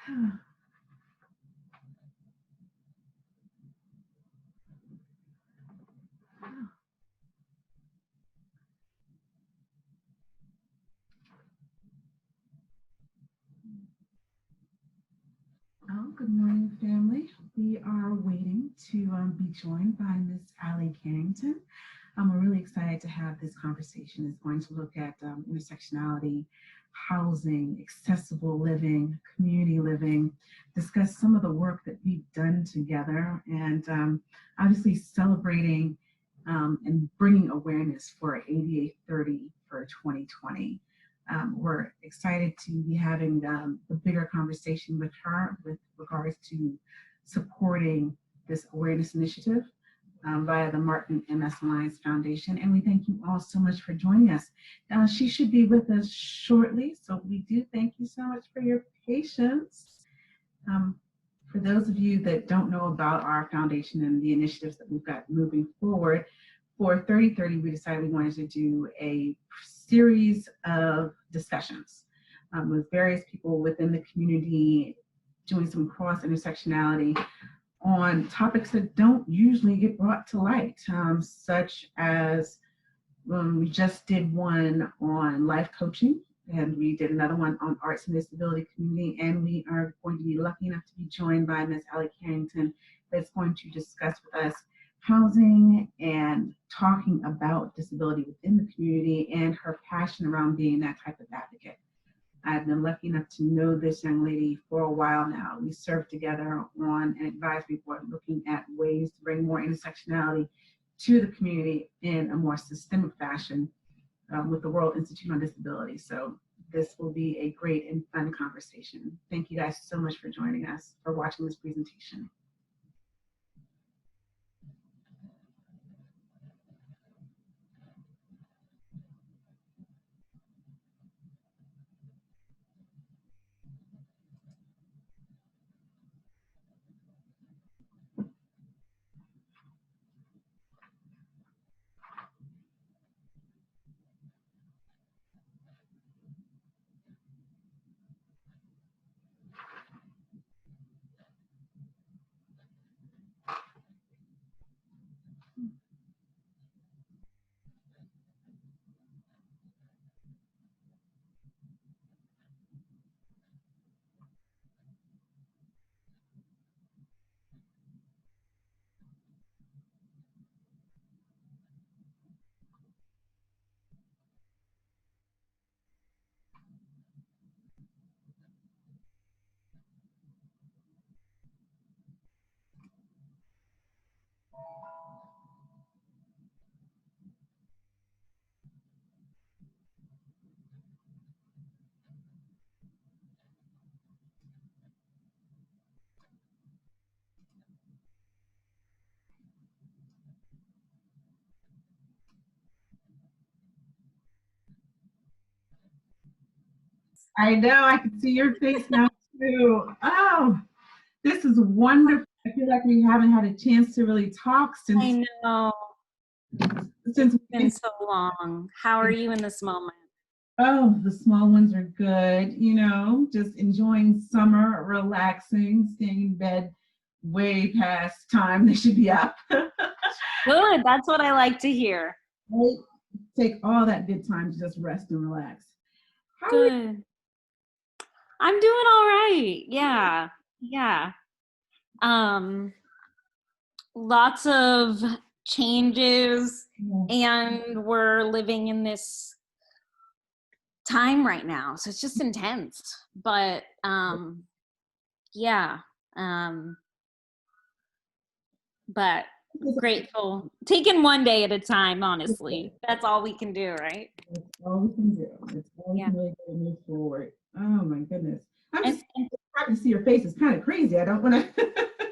Oh, good morning, family. We are waiting to be joined by Miss Allie Cannington. We're really excited to have this conversation. It's going to look at intersectionality, housing, accessible living, community living, discuss some of the work that we've done together, and obviously celebrating and bringing awareness for ADA 30 for 2020. We're excited to be having the bigger conversation with her with regards to supporting this awareness initiative via the Martin MS Alliance Foundation. And we thank you all so much for joining us. She should be with us shortly, so we do thank you so much for your patience. For those of you that don't know about our foundation and the initiatives that we've got moving forward, for 3030, we decided we wanted to do a series of discussions with various people within the community, doing some cross-intersectionality on topics that don't usually get brought to light, such as we just did one on life coaching, and we did another one on arts and disability community, and we are going to be lucky enough to be joined by Ms. Allie Cannington that's going to discuss with us housing and talking about disability within the community and her passion around being that type of advocate. I've been lucky enough to know this young lady for a while now. We served together on an advisory board looking at ways to bring more intersectionality to the community in a more systemic fashion with the World Institute on Disability. So this will be a great and fun conversation. Thank you guys so much for joining us, for watching this presentation. I know, I can see your face now too. Oh, this is wonderful. I feel like we haven't had a chance to really talk since. I know. It's been so long. How are you in this moment? Oh, the small ones are good. You know, just enjoying summer, relaxing, staying in bed way past time they should be up. Good. That's what I like to hear. Right? Take all that good time to just rest and relax. Good. I'm doing all right. Yeah. Yeah. Lots of changes, and we're living in this time right now, so it's just intense, but yeah, but grateful, taking one day at a time, honestly. That's all we can do, right? That's all we can do. It's all we can really do to move forward. Oh my goodness. I'm just happy to see your face. It's kind of crazy. I don't want to.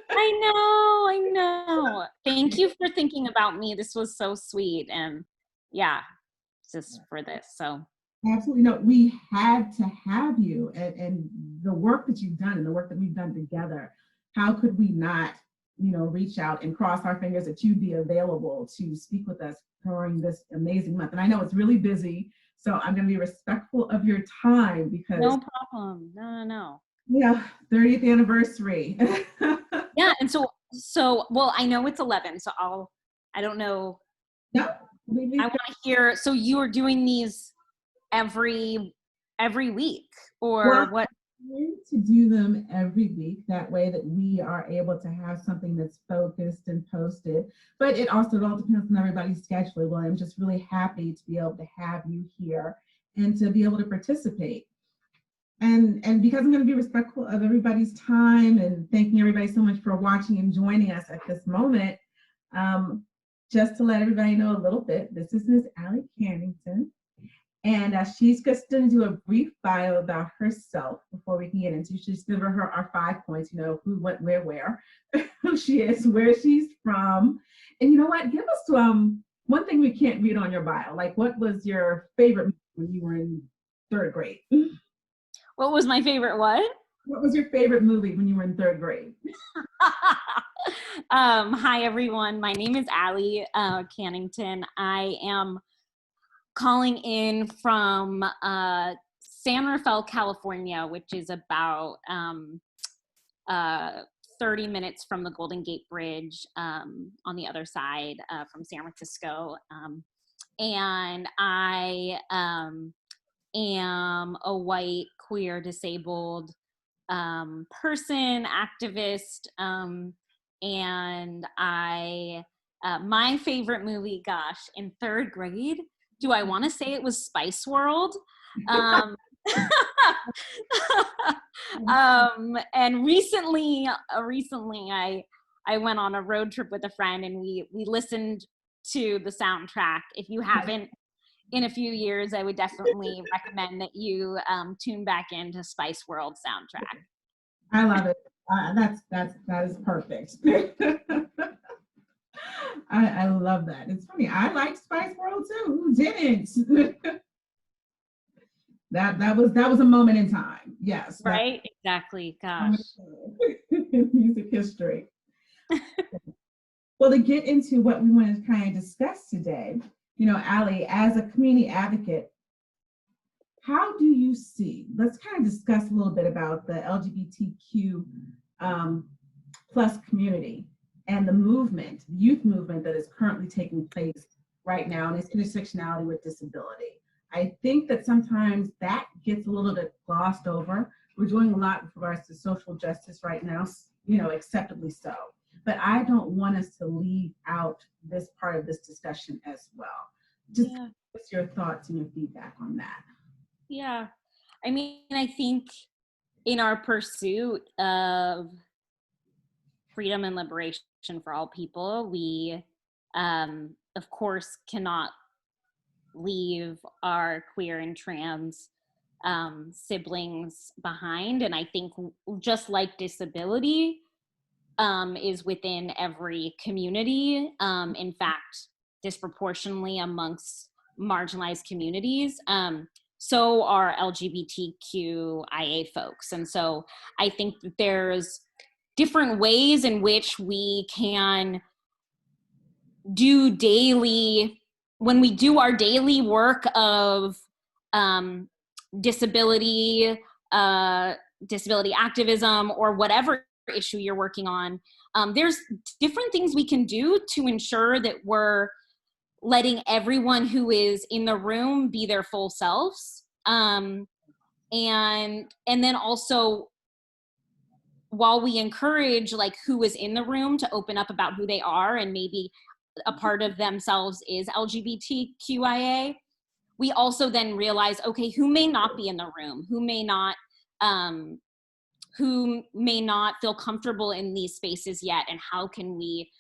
I know. Thank you for thinking about me. This was so sweet, and yeah, just for this. So absolutely, no, we had to have you, and the work that you've done and the work that we've done together. How could we not, reach out and cross our fingers that you'd be available to speak with us during this amazing month? And I know it's really busy, so I'm going to be respectful of your time because no problem. No. Yeah, 30th anniversary. Yeah, and so well, I know it's 11, so I don't know. No, I want to hear. So you are doing these every week, well, or what? trying to do them every week. That way that we are able to have something that's focused and posted. But it also all depends on everybody's schedule. Well, I'm just really happy to be able to have you here and to be able to participate. And because I'm going to be respectful of everybody's time and thanking everybody so much for watching and joining us at this moment, um, just to let everybody know a little bit, this is Miss Allie Cannington. And she's just going to do a brief bio about herself before we can get into. She's give her our 5 points, who, what, where, who she is, where she's from. And you know what? Give us one thing we can't read on your bio. Like, what was your favorite when you were in third grade? What was my favorite what? What was your favorite movie when you were in third grade? Hi, everyone. My name is Allie Cannington. I am calling in from San Rafael, California, which is about 30 minutes from the Golden Gate Bridge on the other side from San Francisco. And I am a white, queer, disabled person, activist, and my favorite movie, gosh, in third grade, do I want to say it was Spice World? And recently I went on a road trip with a friend and we listened to the soundtrack. If you haven't in a few years, I would definitely recommend that you tune back into Spice World soundtrack. I love it. That is perfect. I love that. It's funny. I liked Spice World too. Who didn't? that was a moment in time. Yes. Right? Exactly. Gosh. Music history. Well, to get into what we want to kind of discuss today, Allie, as a community advocate, how do you see, let's kind of discuss a little bit about the LGBTQ plus community and the movement, youth movement that is currently taking place right now, and its intersectionality with disability. I think that sometimes that gets a little bit glossed over. We're doing a lot with regards to social justice right now, acceptably so. But I don't want us to leave out this part of this discussion as well. Just what's your thoughts and your feedback on that? Yeah. I mean, I think in our pursuit of freedom and liberation for all people, we, of course, cannot leave our queer and trans siblings behind. And I think just like disability is within every community, in fact, disproportionately amongst marginalized communities, so are LGBTQIA folks. And so I think that there's different ways in which we can do when we do our daily work of disability activism or whatever issue you're working on, there's different things we can do to ensure that we're letting everyone who is in the room be their full selves. And then also, while we encourage like who is in the room to open up about who they are and maybe a part of themselves is LGBTQIA, we also then realize, okay, who may not be in the room, who may not feel comfortable in these spaces yet, and how can we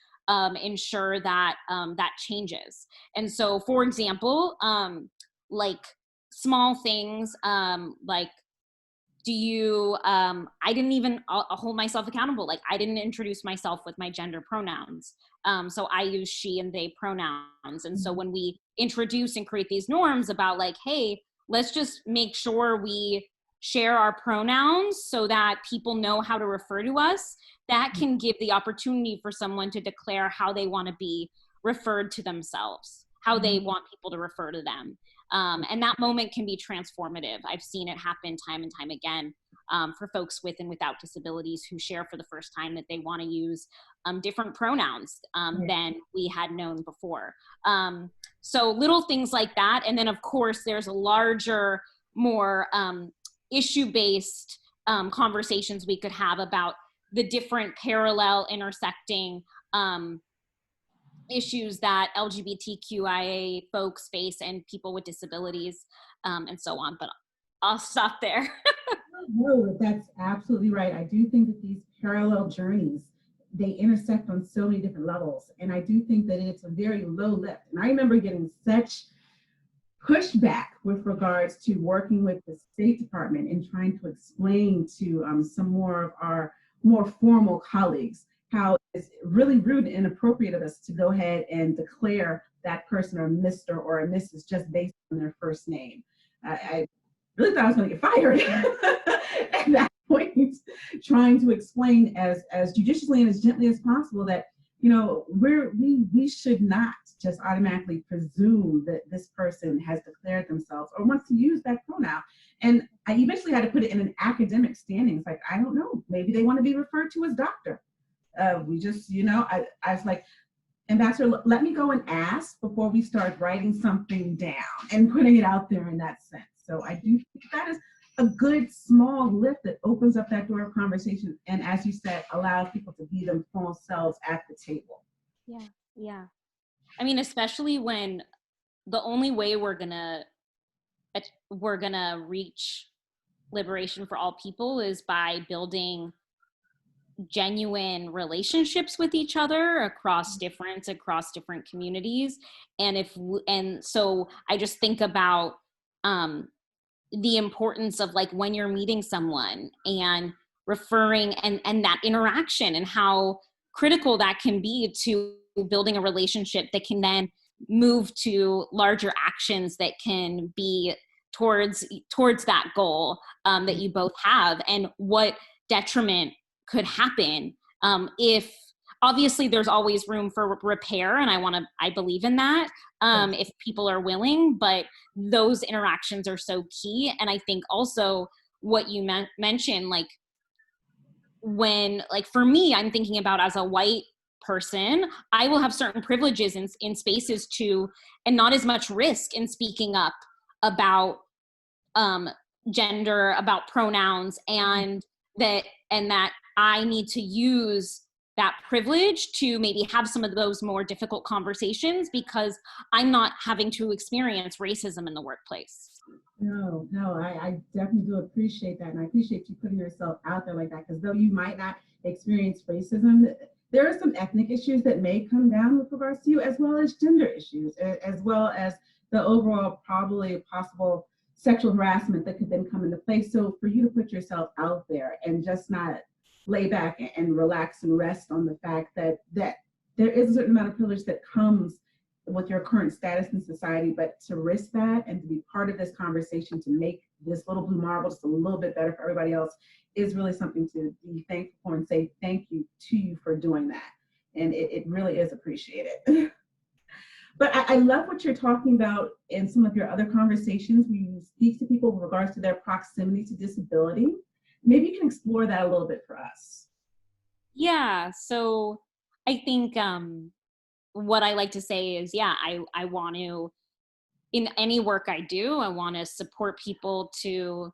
ensure that that changes. And so, for example, like small things like, I didn't even hold myself accountable. Like, I didn't introduce myself with my gender pronouns. So I use she and they pronouns. And so when we introduce and create these norms about like, hey, let's just make sure we share our pronouns so that people know how to refer to us, that can give the opportunity for someone to declare how they want to be referred to themselves, how they want people to refer to them. And that moment can be transformative. I've seen it happen time and time again. for folks with and without disabilities who share for the first time that they want to use different pronouns than we had known before. So little things like that. And then of course there's larger, more issue-based conversations we could have about the different parallel intersecting issues that LGBTQIA folks face and people with disabilities and so on. But I'll stop there. No, that's absolutely right. I do think that these parallel journeys, they intersect on so many different levels. And I do think that it's a very low lift. And I remember getting such pushback with regards to working with the State Department and trying to explain to some more of our more formal colleagues how it's really rude and inappropriate of us to go ahead and declare that person a Mr. or a Mrs. just based on their first name. I really thought I was going to get fired at that point, trying to explain as judiciously and as gently as possible that, you know, we should not just automatically presume that this person has declared themselves or wants to use that pronoun. And I eventually had to put it in an academic standing. It's like, I don't know, maybe they want to be referred to as doctor. We just, you know, I was like, Ambassador, let me go and ask before we start writing something down and putting it out there in that sense. So I do think that is a good small lift that opens up that door of conversation. And as you said, allows people to be themselves at the table. Yeah, yeah. I mean, especially when the only way we're gonna reach liberation for all people is by building genuine relationships with each other across different communities. And so I just think about the importance of, like, when you're meeting someone and referring and that interaction and how critical that can be to building a relationship that can then move to larger actions that can be towards that goal that you both have, and what detriment could happen if, obviously there's always room for repair, and I believe in that if people are willing, but those interactions are so key. And I think also what you mentioned, like, when, like, for me, I'm thinking about as a white person, I will have certain privileges in spaces and not as much risk in speaking up about gender, about pronouns, and that I need to use that privilege to maybe have some of those more difficult conversations because I'm not having to experience racism in the workplace. No, I definitely do appreciate that. And I appreciate you putting yourself out there like that, because though you might not experience racism, there are some ethnic issues that may come down with regards to you, as well as gender issues, as well as the overall probably possible sexual harassment that could then come into place. So for you to put yourself out there and just not lay back and relax and rest on the fact that there is a certain amount of privilege that comes with your current status in society, but to risk that and to be part of this conversation to make this little blue marble just a little bit better for everybody else is really something to be thankful for and say thank you to you for doing that. And it really is appreciated. But I love what you're talking about in some of your other conversations where you speak to people with regards to their proximity to disability. Maybe you can explore that a little bit for us. Yeah, so I think what I like to say is, I want to, in any work I do, I want to support people to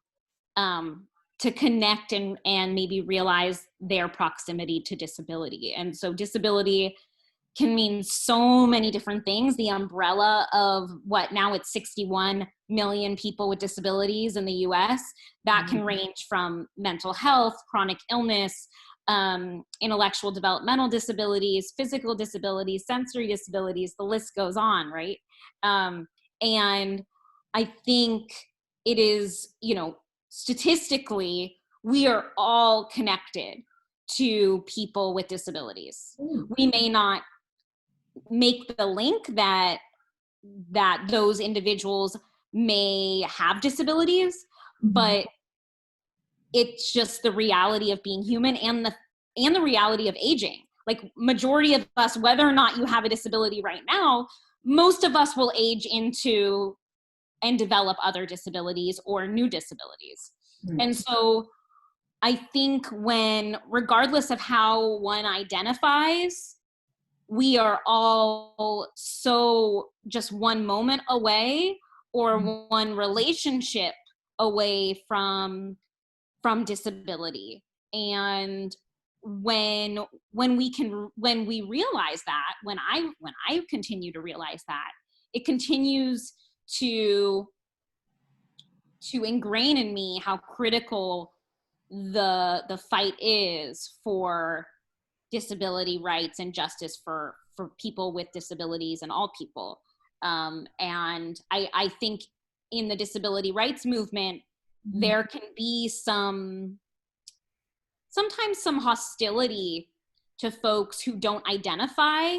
connect and maybe realize their proximity to disability. And so disability can mean so many different things. The umbrella of what now it's 61 million people with disabilities in the US, that can range from mental health, chronic illness, intellectual developmental disabilities, physical disabilities, sensory disabilities, the list goes on, right? And I think it is, statistically, we are all connected to people with disabilities. We may not make the link that those individuals may have disabilities, but it's just the reality of being human and the reality of aging. Like, majority of us, whether or not you have a disability right now, most of us will age into and develop other disabilities or new disabilities. And so I think regardless of how one identifies, we are all so just one moment away or one relationship away from disability. And when we realize that, when I continue to realize that, it continues to ingrain in me how critical the fight is for disability rights and justice for people with disabilities and all people. And I think in the disability rights movement, there can be sometimes some hostility to folks who don't identify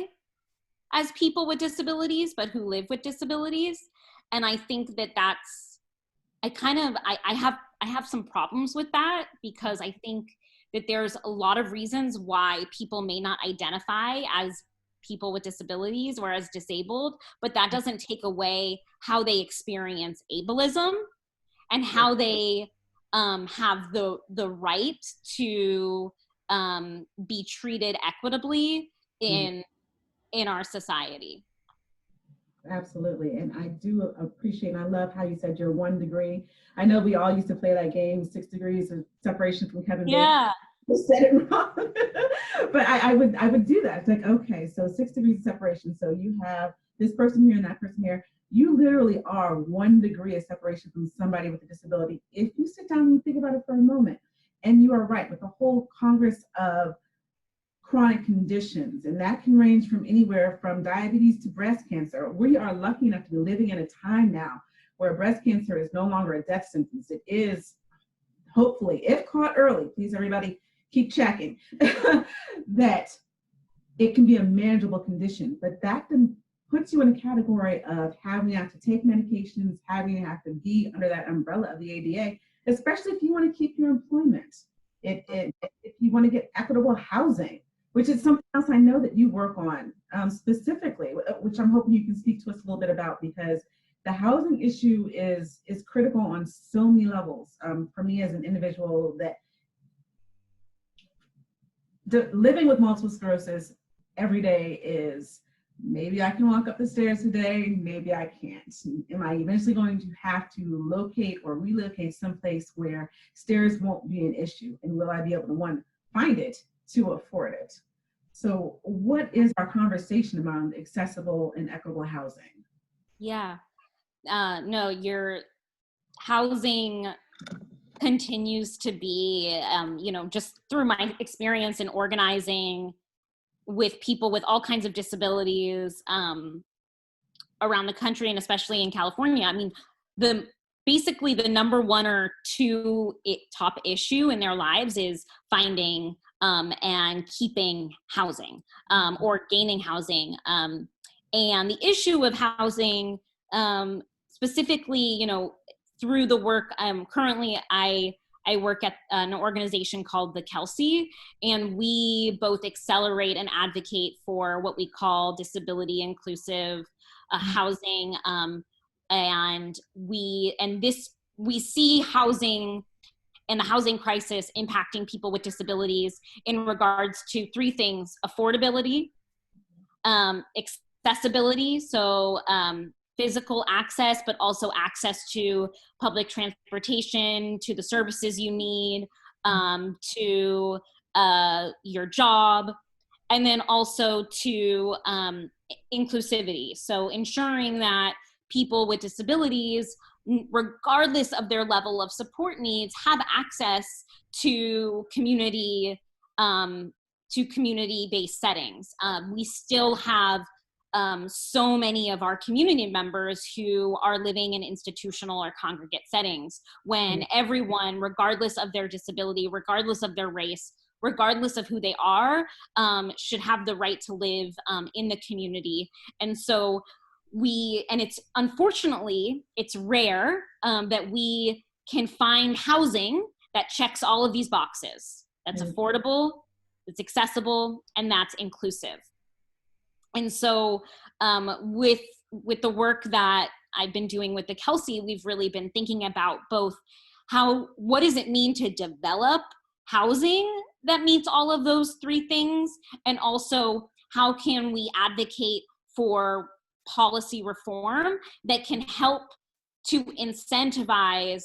as people with disabilities, but who live with disabilities. And I think I have some problems with that, because I think that there's a lot of reasons why people may not identify as people with disabilities or as disabled, but that doesn't take away how they experience ableism and how they have the right to be treated equitably in our society. Absolutely. And I do appreciate, and I love how you said you're 1 degree. I know we all used to play that game, 6 degrees of separation from Kevin Yeah. Bacon. Said it wrong. But I would do that. It's like, okay, so 6 degrees of separation. So you have this person here and that person here. You literally are 1 degree of separation from somebody with a disability. If you sit down and you think about it for a moment, and you are right, with the whole Congress of chronic conditions, and that can range from anywhere from diabetes to breast cancer. We are lucky enough to be living in a time now where breast cancer is no longer a death sentence. It is, hopefully, if caught early, please everybody keep checking, that it can be a manageable condition. But that then puts you in a category of having to have to take medications, having to have to be under that umbrella of the ADA, especially if you want to keep your employment, if you want to get equitable housing, which is something else I know that you work on specifically, which I'm hoping you can speak to us a little bit about, because the housing issue is critical on so many levels. For me as an individual, that living with multiple sclerosis every day is, maybe I can walk up the stairs today, maybe I can't. Am I eventually going to have to locate or relocate someplace where stairs won't be an issue? And will I be able to, one, find it, to afford it? So what is our conversation around accessible and equitable housing? Yeah. No, your housing continues to be, just through my experience in organizing with people with all kinds of disabilities around the country, and especially in California. I mean, basically the number one or two top issue in their lives is finding and keeping housing or gaining housing. And the issue of housing, specifically, through the work currently, I work at an organization called the Kelsey, and we both accelerate and advocate for what we call disability inclusive housing. And we see housing and the housing crisis impacting people with disabilities in regards to three things: affordability, accessibility, so physical access, but also access to public transportation, to the services you need, to your job, and then also to inclusivity. So ensuring that people with disabilities, regardless of their level of support needs, have access to community-based settings. We still have so many of our community members who are living in institutional or congregate settings, when everyone, regardless of their disability, regardless of their race, regardless of who they are, should have the right to live in the community. And so it's unfortunately, it's rare that we can find housing that checks all of these boxes. That's affordable, that's accessible, and that's inclusive. And so with the work that I've been doing with the Kelsey, we've really been thinking about both what does it mean to develop housing that meets all of those three things? And also, how can we advocate for policy reform that can help to incentivize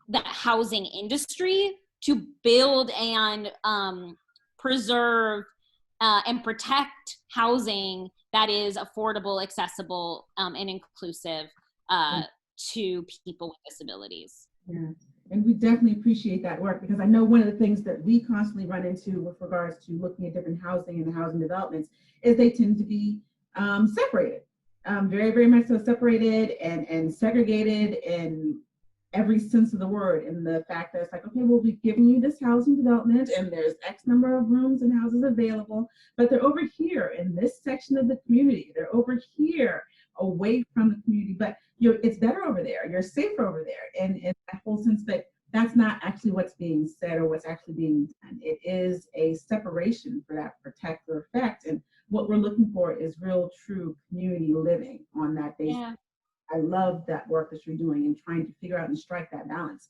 the housing industry to build and preserve and protect housing that is affordable, accessible, and inclusive to people with disabilities? Yeah. And we definitely appreciate that work, because I know one of the things that we constantly run into with regards to looking at different housing and housing developments is they tend to be separated, very, very much so separated and segregated in every sense of the word. And the fact that it's like, okay, well, we've given you this housing development and there's X number of rooms and houses available, but they're over here in this section of the community. They're over here away from the community, but it's better over there. You're safer over there. And in that whole sense that that's not actually what's being said or what's actually being done. It is a separation for that protective effect. And what we're looking for is real, true community living on that basis. Yeah. I love that work that you're doing and trying to figure out and strike that balance.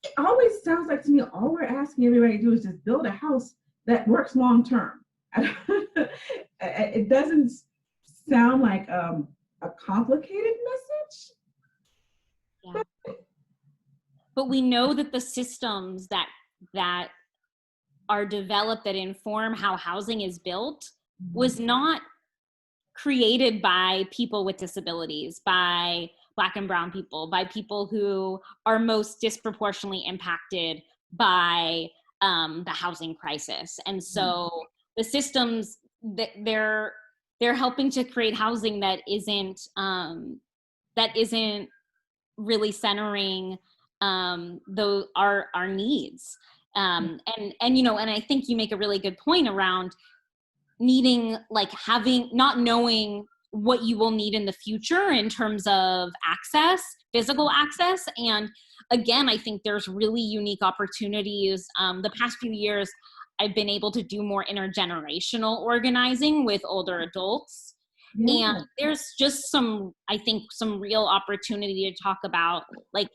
It always sounds like to me, all we're asking everybody to do is just build a house that works long term. It doesn't sound like a complicated message. Yeah. But we know that the systems that are developed that inform how housing is built was not created by people with disabilities, by Black and brown people, by people who are most disproportionately impacted by the housing crisis. And so the systems that they're helping to create housing that isn't really centering our needs. And I think you make a really good point around needing, like, not knowing what you will need in the future in terms of access, physical access. And again, I think there's really unique opportunities. The past few years, I've been able to do more intergenerational organizing with older adults. Yeah. And there's just some real opportunity to talk about, like,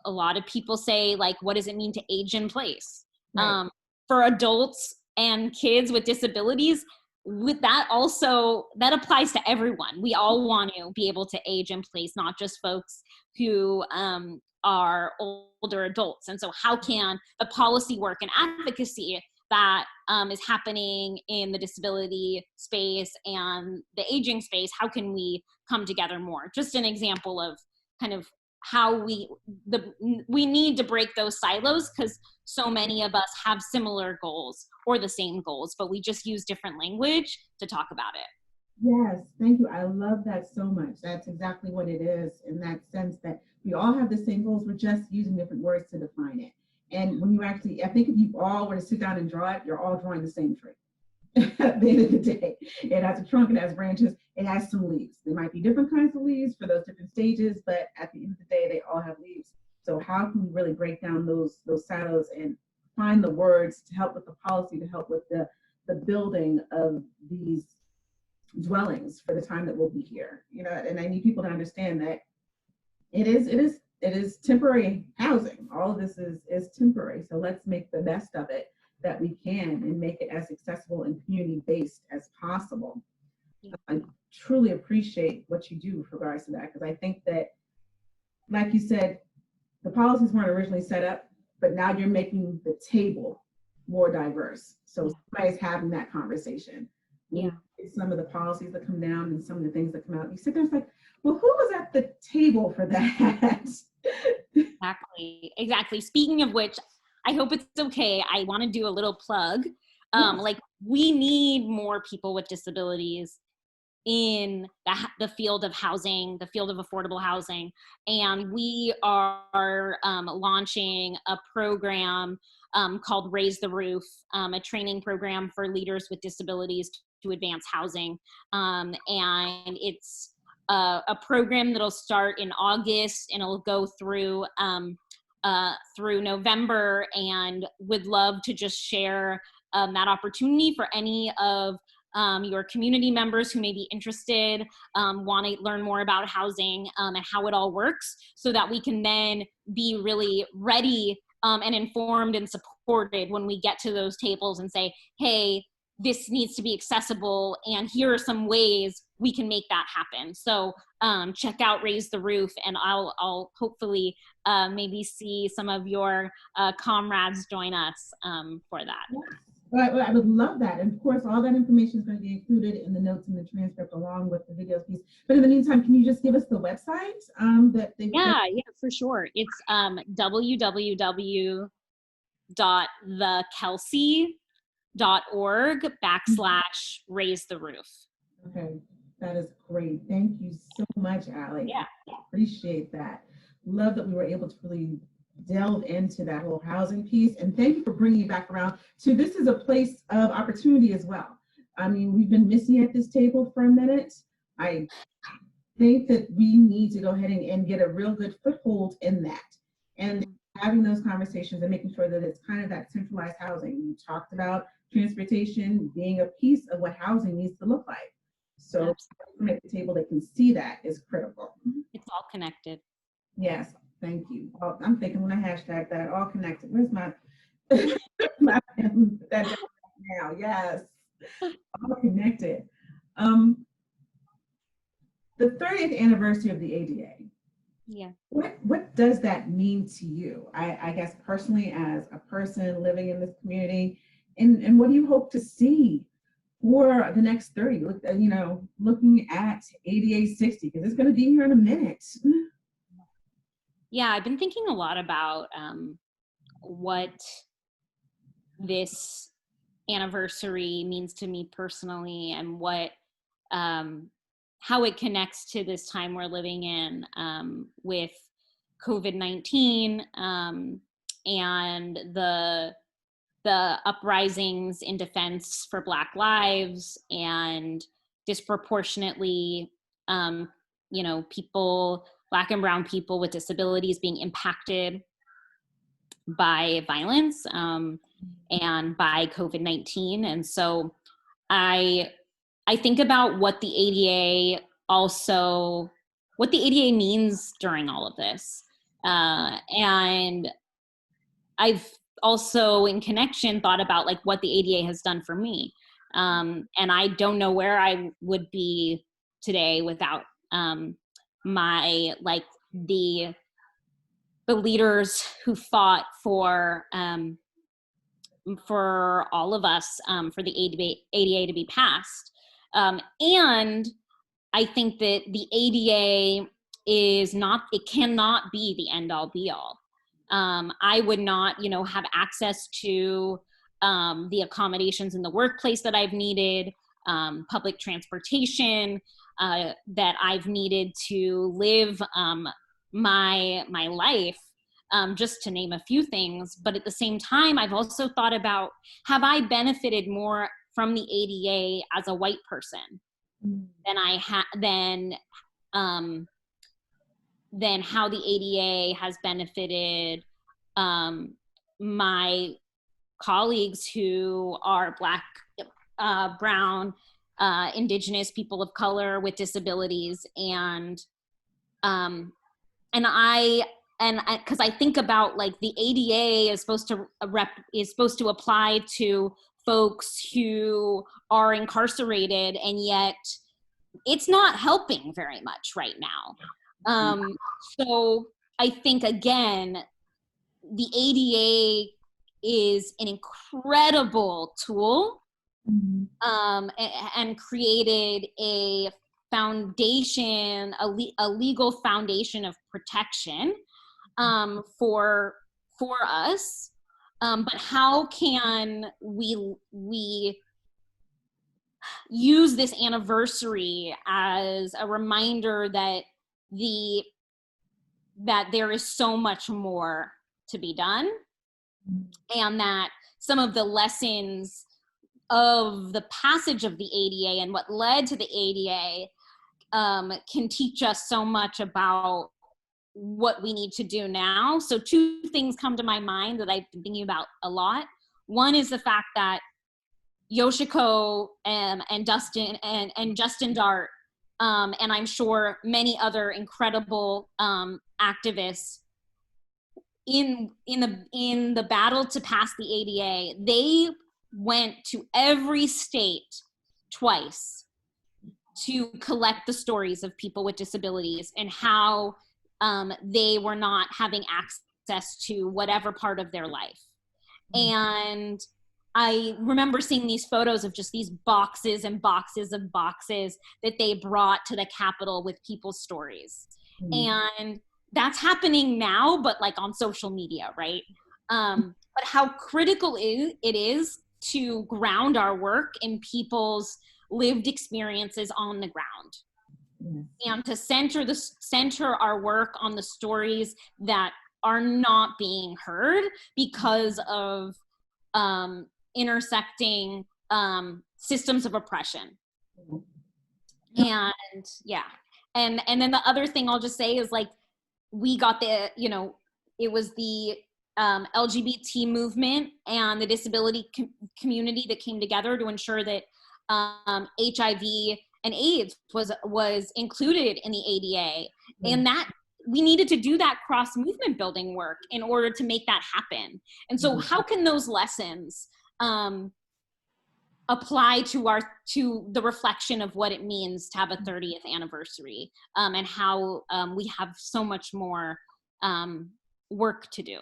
a lot of people say, like, what does it mean to age in place? Right. For adults and kids with disabilities, with that also, that applies to everyone. We all want to be able to age in place, not just folks who are older adults. And so how can the policy work and advocacy that is happening in the disability space and the aging space, how can we come together more? Just an example of kind of how we need to break those silos, because so many of us have similar goals or the same goals, but we just use different language to talk about it. Yes, thank you. I love that so much. That's exactly what it is, in that sense that we all have the same goals. We're just using different words to define it. And when you actually, I think if you all were to sit down and draw it, you're all drawing the same tree. At the end of the day, it has a trunk, it has branches, it has some leaves. There might be different kinds of leaves for those different stages, but at the end of the day, they all have leaves. So how can we really break down those silos and find the words to help with the policy, to help with the building of these dwellings for the time that we'll be here? And I need people to understand that it is temporary housing. All of this is temporary. So let's make the best of it that we can and make it as accessible and community-based as possible. I truly appreciate what you do with regards to that, because I think that, like you said, the policies weren't originally set up, but now you're making the table more diverse. So somebody's having that conversation. Yeah. Some of the policies that come down and some of the things that come out, you sit there and it's like, well, who was at the table for that? Exactly. Speaking of which, I hope it's okay, I want to do a little plug. Like, we need more people with disabilities in the field of housing, the field of affordable housing. And we are launching a program called Raise the Roof, a training program for leaders with disabilities to advance housing. And it's a program that'll start in August and it'll go through November, and would love to just share that opportunity for any of your community members who may be interested, want to learn more about housing and how it all works, so that we can then be really ready and informed and supported when we get to those tables and say, hey, this needs to be accessible, and here are some ways we can make that happen. So check out Raise the Roof, and I'll hopefully maybe see some of your comrades join us for that. Well, I would love that. And of course, all that information is going to be included in the notes and the transcript along with the video piece. But in the meantime, can you just give us the website that they Yeah, for sure. It's www.thekelsey.org/raise the roof. Okay, that is great. Thank you so much, Allie. Yeah. Appreciate that. Love that we were able to really delve into that whole housing piece. And thank you for bringing it back around to this is a place of opportunity as well. I mean, we've been missing at this table for a minute. I think that we need to go ahead and get a real good foothold in that. And having those conversations and making sure that it's kind of that centralized housing. You talked about transportation being a piece of what housing needs to look like. So at the table they can see that is critical. It's all connected. Yes, thank you. I'm thinking when I hashtag that, all connected. Where's my, that now? Yes, all connected. The 30th anniversary of the ADA. Yeah. What does that mean to you? I guess personally as a person living in this community, and what do you hope to see for the next 30? You know, looking at ADA 60, because it's going to be here in a minute. Yeah, I've been thinking a lot about what this anniversary means to me personally, and what how it connects to this time we're living in with COVID-19 and the uprisings in defense for Black lives, and disproportionately, you know, people, Black and brown people with disabilities being impacted by violence and by COVID-19. And so I think about what the ADA means during all of this. And I've also, in connection, thought about like what the ADA has done for me. And I don't know where I would be today without my, like, the leaders who fought for all of us, for the ADA to be passed. And I think that the ADA it cannot be the end all be all. I would not, you know, have access to the accommodations in the workplace that I've needed, public transportation that I've needed to live my life, just to name a few things. But at the same time, I've also thought about, have I benefited more from the ADA as a white person than than how the ADA has benefited my colleagues who are Black, brown, Indigenous, people of color with disabilities. And because I think about, like, the ADA is supposed to apply to folks who are incarcerated, and yet it's not helping very much right now. So I think, again, the ADA is an incredible tool, and created a foundation, a legal foundation of protection for us. But how can we use this anniversary as a reminder that there is so much more to be done, and that some of the lessons of the passage of the ADA and what led to the ADA can teach us so much about what we need to do now. So two things come to my mind that I've been thinking about a lot. One is the fact that Yoshiko and Dustin and Justin Dart, and I'm sure many other incredible activists in the battle to pass the ADA, they went to every state twice to collect the stories of people with disabilities and how they were not having access to whatever part of their life. And I remember seeing these photos of just these boxes and boxes of boxes that they brought to the Capitol with people's stories. And that's happening now, but like on social media, right? But how critical it is to ground our work in people's lived experiences on the ground, and to center our work on the stories that are not being heard because of intersecting systems of oppression. And yeah, and then the other thing I'll just say is, like, we got the, you know, it was the LGBT movement and the disability community that came together to ensure that HIV and AIDS was included in the ADA, and that we needed to do that cross movement building work in order to make that happen. And so how can those lessons apply to the reflection of what it means to have a 30th anniversary, and how we have so much more work to do?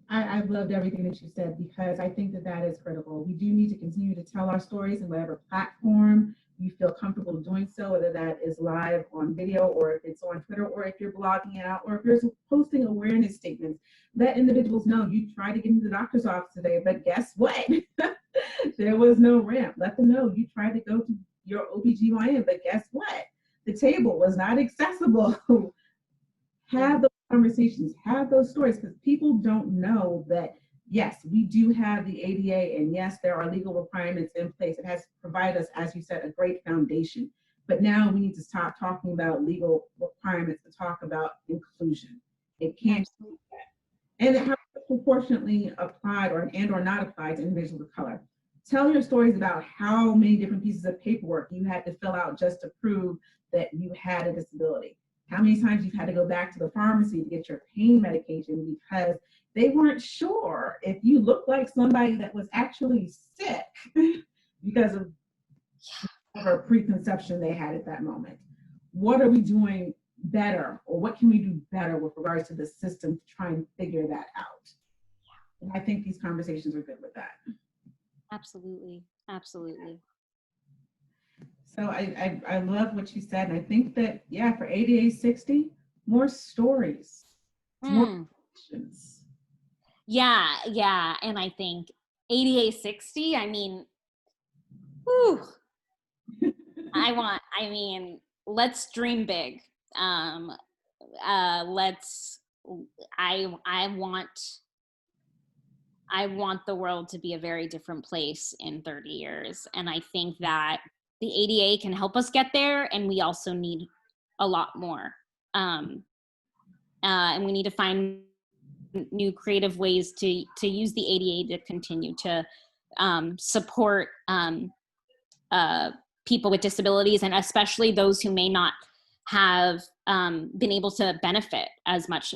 I've loved everything that you said, because I think that is critical. We do need to continue to tell our stories in whatever platform you feel comfortable doing so, whether that is live on video, or if it's on Twitter, or if you're blogging it out, or if you're posting awareness statements. Let individuals know you tried to get into the doctor's office today, but guess what? There was no ramp. Let them know you tried to go to your OBGYN, but guess what? The table was not accessible. Have those conversations, have those stories, because people don't know that, yes, we do have the ADA, and yes, there are legal requirements in place. It has provided us, as you said, a great foundation. But now we need to stop talking about legal requirements and talk about inclusion. It can't be that. And how it's proportionately applied or not applied to individuals of color. Tell your stories about how many different pieces of paperwork you had to fill out just to prove that you had a disability. How many times you've had to go back to the pharmacy to get your pain medication because they weren't sure if you looked like somebody that was actually sick because of whatever preconception they had at that moment. What are we doing better, or what can we do better with regards to the system to try and figure that out? And I think these conversations are good with that. Absolutely, absolutely. So I love what you said, and I think that, yeah, for ADA 60, more stories, more questions. Yeah, and I think ADA 60, I mean, whew, let's dream big. I want the world to be a very different place in 30 years. And I think that the ADA can help us get there, and we also need a lot more. And we need to find new creative ways to use the ADA to continue to support people with disabilities, and especially those who may not have been able to benefit as much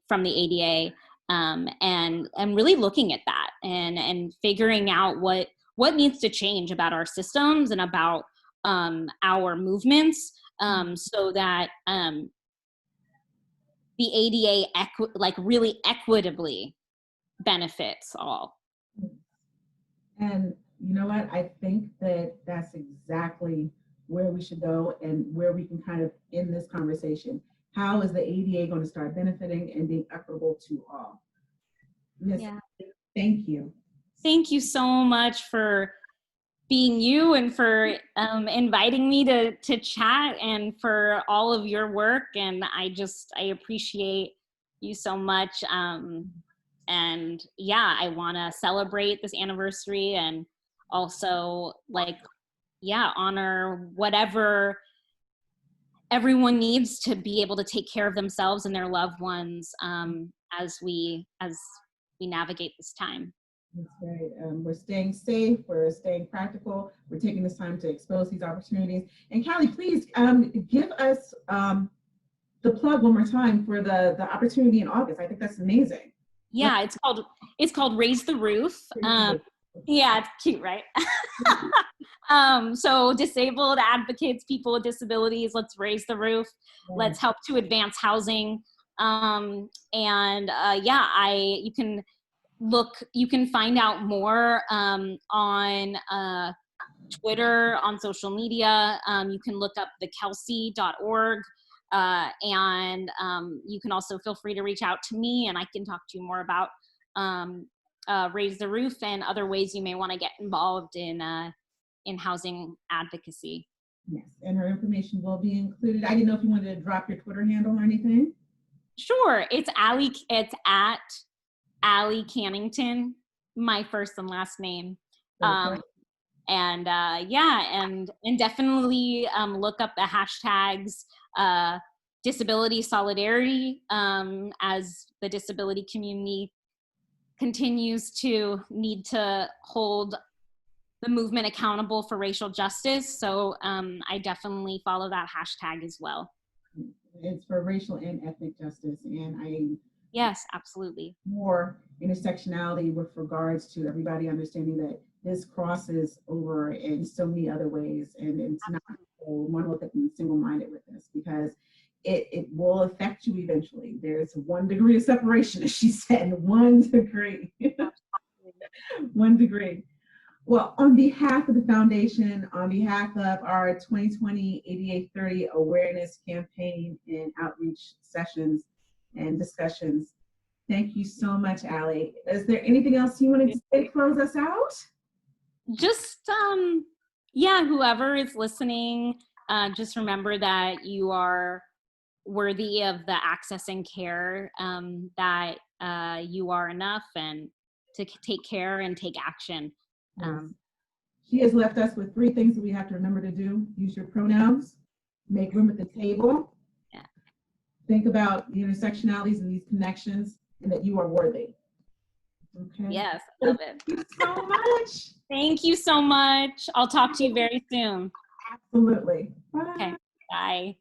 from the ADA, and really looking at that and figuring out what needs to change about our systems and about our movements, so that the ADA really equitably benefits all. And you know what? I think that that's exactly where we should go, and where we can kind of end this conversation. How is the ADA going to start benefiting and being equitable to all? Ms. Yeah. Thank you. Thank you so much for being you, and for inviting me to chat, and for all of your work. And I appreciate you so much. And yeah, I want to celebrate this anniversary, and also honor whatever everyone needs to be able to take care of themselves and their loved ones, as we navigate this time. That's right. We're staying safe. We're staying practical. We're taking this time to expose these opportunities. And Callie, please give us the plug one more time for the opportunity in August. I think that's amazing. Yeah, it's called Raise the Roof. Yeah, it's cute, right? So disabled advocates, people with disabilities, let's raise the roof. Let's help to advance housing. You can find out more on Twitter, on social media. You can look up the Kelsey.org. And you can also feel free to reach out to me, and I can talk to you more about Raise the Roof and other ways you may want to get involved in housing advocacy. Yes, and her information will be included. I didn't know if you wanted to drop your Twitter handle or anything. Sure, it's at Allie Cannington, my first and last name. Okay. And definitely look up the hashtags disability solidarity as the disability community continues to need to hold the movement accountable for racial justice. So I definitely follow that hashtag as well. It's for racial and ethnic justice, and yes, absolutely, more intersectionality with regards to everybody understanding that this crosses over in so many other ways, and it's not monolithic and single-minded with this, because it will affect you eventually. There's 1 degree of separation, as she said, 1 degree. 1 degree. Well, on behalf of the foundation, on behalf of our 2020 8830 awareness campaign and outreach sessions and discussions, thank you so much, Allie. Is there anything else you wanted to say to close us out? Just, whoever is listening, just remember that you are worthy of the access and care, that you are enough, and to take care and take action. She has left us with 3 things that we have to remember to do. Use your pronouns, make room at the table, think about the intersectionalities and these connections, and that you are worthy. Okay. Yes, love it. Thank you so much. Thank you so much. I'll talk to you very soon. Absolutely. Bye. Okay, bye.